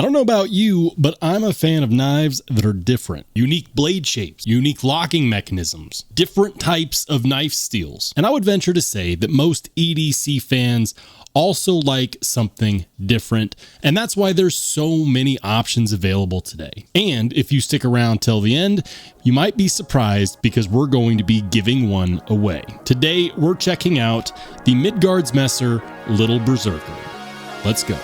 I don't know about you, but I'm a fan of knives that are different. Unique blade shapes, unique locking mechanisms, different types of knife steels. And I would venture to say that most EDC fans also like something different, and that's why there's so many options available today. And if you stick around till the end, you might be surprised because we're going to be giving one away. Today, we're checking out the Midgard's Messer Little Berserker. Let's go.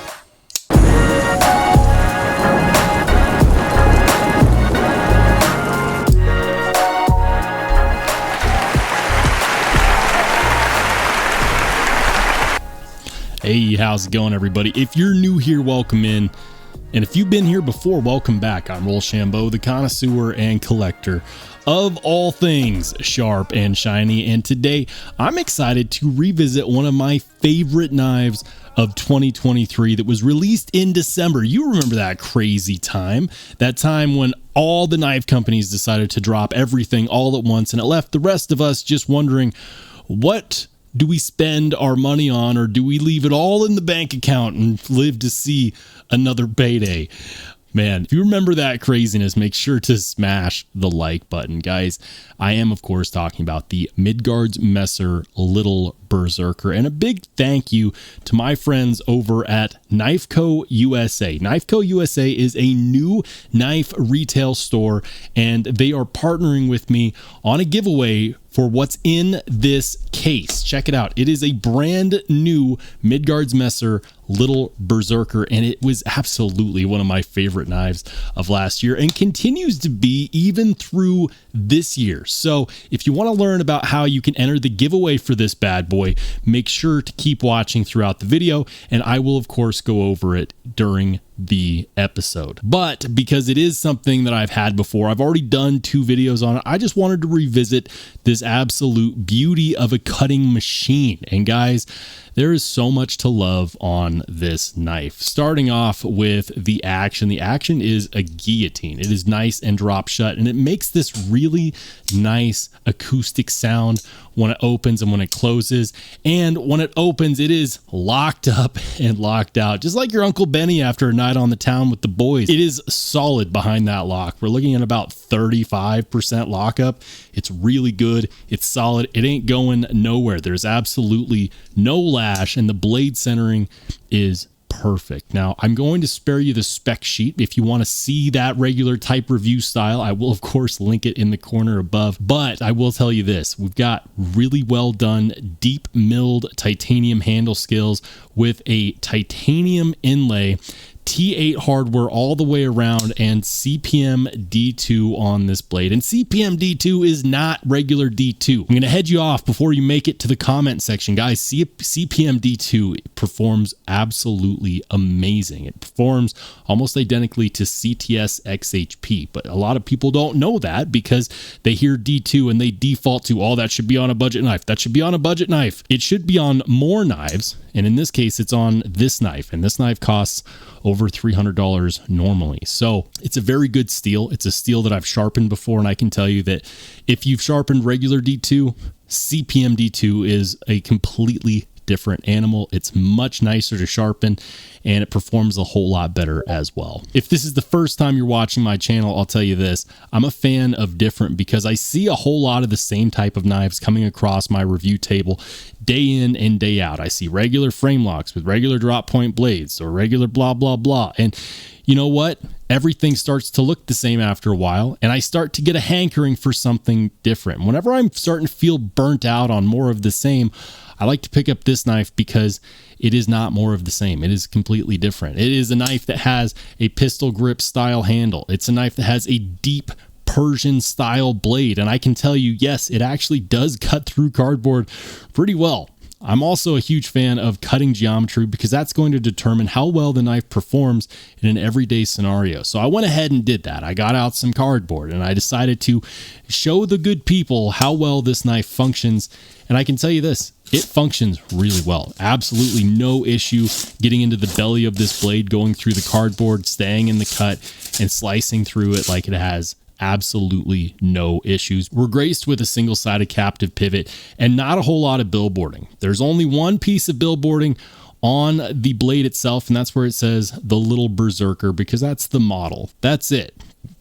Hey, how's it going, everybody? If you're new here, welcome in. And if you've been here before, welcome back. I'm Rollshambo, the connoisseur and collector of all things sharp and shiny. And today, I'm excited to revisit one of my favorite knives of 2023 that was released in December. You remember that crazy time, that time when all the knife companies decided to drop everything all at once, and it left the rest of us just wondering, what do we spend our money on, or do we leave it all in the bank account and live to see another payday? Man, if you remember that craziness, make sure to smash the like button. Guys, I am, of course, talking about the Midgard's Messer Little Berserker. And a big thank you to my friends over at Knifeco USA. Knifeco USA is a new knife retail store, and they are partnering with me on a giveaway for what's in this case. Check it out. It is a brand new Midgard's Messer Little Berserker, and it was absolutely one of my favorite knives of last year and continues to be even through this year. So if you want to learn about how you can enter the giveaway for this bad boy, make sure to keep watching throughout the video, and I will, of course, go over it during the episode. But because it is something that I've had before, I've already done 2 videos on it, I just wanted to revisit this absolute beauty of a cutting machine. And guys, there is so much to love on this knife. Starting off with the action. The action is a guillotine. It is nice and drop shut, and it makes this really nice acoustic sound when it opens and when it closes. And when it opens, it is locked up and locked out, just like your Uncle Benny after a night on the town with the boys. It is solid behind that lock. We're looking at about 35% lockup. It's really good. It's solid. It ain't going nowhere. There's absolutely no lash, and the blade centering is perfect. Now, I'm going to spare you the spec sheet. If you want to see that regular type review style, I will, of course, link it in the corner above. But I will tell you this, we've got really well done, deep milled titanium handle skills with a titanium inlay, T8 hardware all the way around, and CPM D2 on this blade. And CPM D2 is not regular D2. I'm going to head you off before you make it to the comment section. Guys, CPM D2 performs absolutely amazing. It performs almost identically to CTS XHP, but a lot of people don't know that because they hear D2 and they default to, oh, that should be on a budget knife. That should be on a budget knife. It should be on more knives, and in this case, it's on this knife, and this knife costs over $300 normally. So it's a very good steel. It's a steel that I've sharpened before, and I can tell you that if you've sharpened regular D2, CPM D2 is a completely different animal. It's much nicer to sharpen, and it performs a whole lot better as well. If this is the first time you're watching my channel, I'll tell you this, I'm a fan of different because I see a whole lot of the same type of knives coming across my review table day in and day out. I see regular frame locks with regular drop point blades or regular blah, blah, blah. And you know what? Everything starts to look the same after a while, and I start to get a hankering for something different. Whenever I'm starting to feel burnt out on more of the same, I like to pick up this knife because it is not more of the same. It is completely different. It is a knife that has a pistol grip style handle. It's a knife that has a deep Persian style blade. And I can tell you, yes, it actually does cut through cardboard pretty well. I'm also a huge fan of cutting geometry because that's going to determine how well the knife performs in an everyday scenario. So I went ahead and did that. I got out some cardboard and I decided to show the good people how well this knife functions. And I can tell you this, it functions really well. Absolutely no issue getting into the belly of this blade, going through the cardboard, staying in the cut, and slicing through it like it has absolutely no issues. We're graced with a single-sided captive pivot and not a whole lot of billboarding. There's only one piece of billboarding on the blade itself, and that's where it says the little berserker, because that's the model. That's it.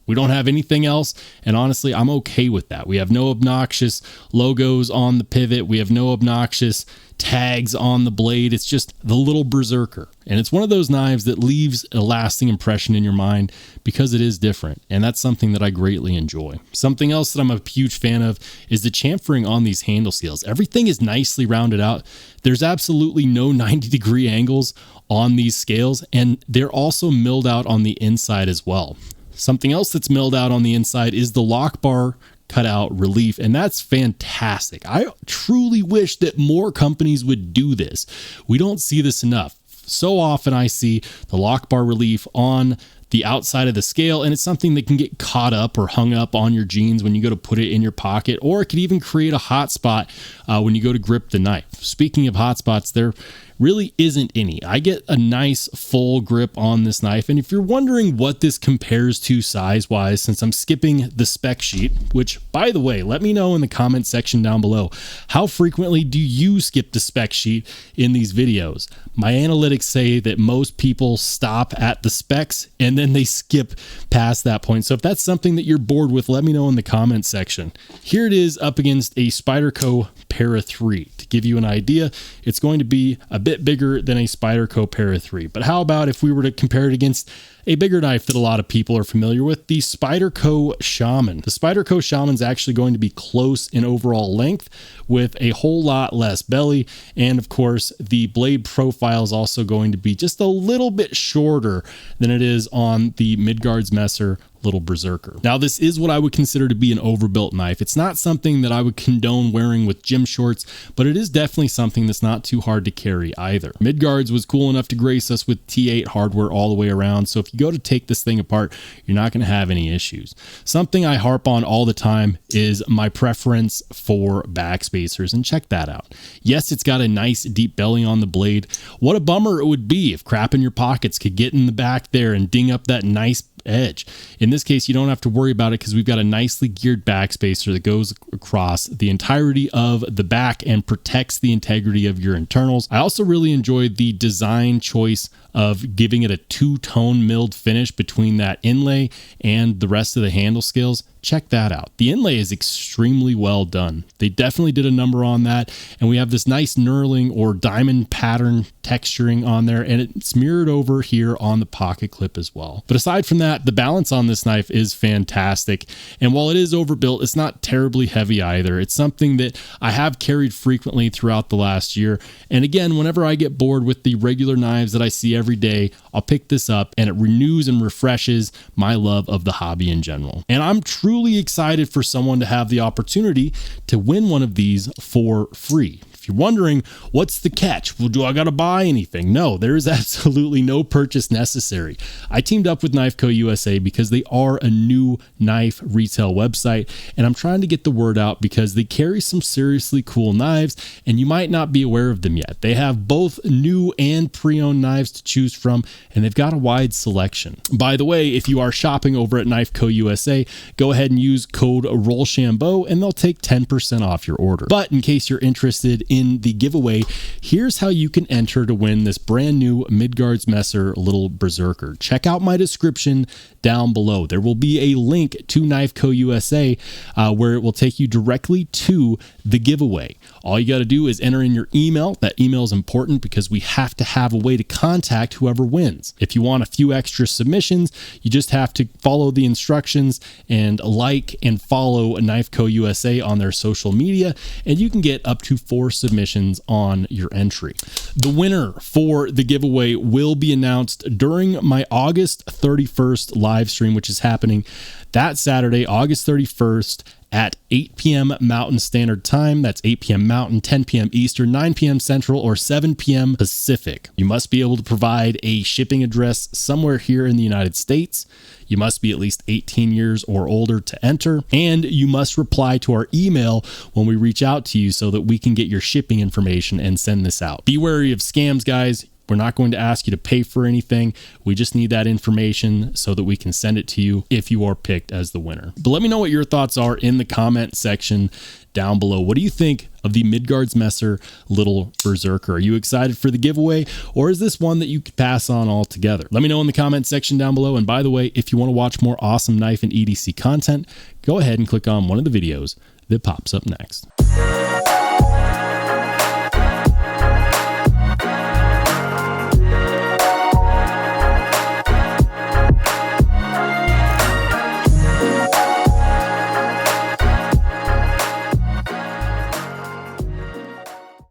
We don't have anything else, and honestly, I'm okay with that. We have no obnoxious logos on the pivot. We have no obnoxious tags on the blade. It's just the little berserker, and it's one of those knives that leaves a lasting impression in your mind because it is different, and that's something that I greatly enjoy. Something else that I'm a huge fan of is the chamfering on these handle scales. Everything is nicely rounded out. There's absolutely no 90-degree angles on these scales, and they're also milled out on the inside as well. Something else that's milled out on the inside is the lock bar cutout relief, and that's fantastic. I truly wish that more companies would do this. We don't see this enough. So often I see the lock bar relief on the outside of the scale, and it's something that can get caught up or hung up on your jeans when you go to put it in your pocket, or it could even create a hot spot when you go to grip the knife. Speaking of hot spots, there really isn't any. I get a nice full grip on this knife, and if you're wondering what this compares to size-wise, since I'm skipping the spec sheet, which, by the way, let me know in the comment section down below, how frequently do you skip the spec sheet in these videos? My analytics say that most people stop at the specs and then they skip past that point. So if that's something that you're bored with, let me know in the comment section. Here it is up against a Spyderco Para 3. To give you an idea, it's going to be a bit bigger than a Spyderco Para 3. But how about if we were to compare it against a bigger knife that a lot of people are familiar with, the Spyderco Shaman. The Spyderco Shaman is actually going to be close in overall length with a whole lot less belly. And of course, the blade profile is also going to be just a little bit shorter than it is on the Midgard's Messer little berserker. Now, this is what I would consider to be an overbuilt knife. It's not something that I would condone wearing with gym shorts, but it is definitely something that's not too hard to carry either. Midgard's was cool enough to grace us with T8 hardware all the way around, so if you go to take this thing apart, you're not going to have any issues. Something I harp on all the time is my preference for backspacers, and check that out. Yes, it's got a nice deep belly on the blade. What a bummer it would be if crap in your pockets could get in the back there and ding up that nice edge. In this case, you don't have to worry about it because we've got a nicely geared backspacer that goes across the entirety of the back and protects the integrity of your internals. I also really enjoyed the design choice of giving it a two-tone milled finish between that inlay and the rest of the handle scales. Check that out. The inlay is extremely well done. They definitely did a number on that, and we have this nice knurling or diamond pattern texturing on there, and it's mirrored over here on the pocket clip as well. But aside from that, the balance on this knife is fantastic, and while it is overbuilt, it's not terribly heavy either. It's something that I have carried frequently throughout the last year, and again, whenever I get bored with the regular knives that I see every day, I'll pick this up, and it renews and refreshes my love of the hobby in general. And I'm truly excited for someone to have the opportunity to win one of these for free. If you're wondering, what's the catch? Well, do I got to buy anything? No, there is absolutely no purchase necessary. I teamed up with Knife Co. USA because they are a new knife retail website, and I'm trying to get the word out because they carry some seriously cool knives, and you might not be aware of them yet. They have both new and pre-owned knives to choose from, and they've got a wide selection. By the way, if you are shopping over at Knife Co. USA, go ahead and use code Rollshambo, and they'll take 10% off your order. But in case you're interested in the giveaway, here's how you can enter to win this brand new Midgard's Messer little berserker. Check out my description down below. There will be a link to Knife Co. USA where it will take you directly to the giveaway. All you got to do is enter in your email. That email is important because we have to have a way to contact whoever wins. If you want a few extra submissions, you just have to follow the instructions and like and follow Knife Co. USA on their social media, and you can get up to 4 submissions on your entry. The winner for the giveaway will be announced during my August 31st live stream, which is happening that Saturday, August 31st at 8 p.m. Mountain Standard Time. That's 8 p.m. Mountain, 10 p.m. Eastern, 9 p.m. Central, or 7 p.m. Pacific. You must be able to provide a shipping address somewhere here in the United States. You must be at least 18 years or older to enter, and you must reply to our email when we reach out to you so that we can get your shipping information and send this out. Be wary of scams, guys. We're not going to ask you to pay for anything. We just need that information so that we can send it to you if you are picked as the winner. But let me know what your thoughts are in the comment section down below. What do you think of the Midgardsmesser Little Berserker? Are you excited for the giveaway, or is this one that you could pass on altogether? Let me know in the comment section down below. And by the way, if you want to watch more awesome knife and EDC content, go ahead and click on one of the videos that pops up next.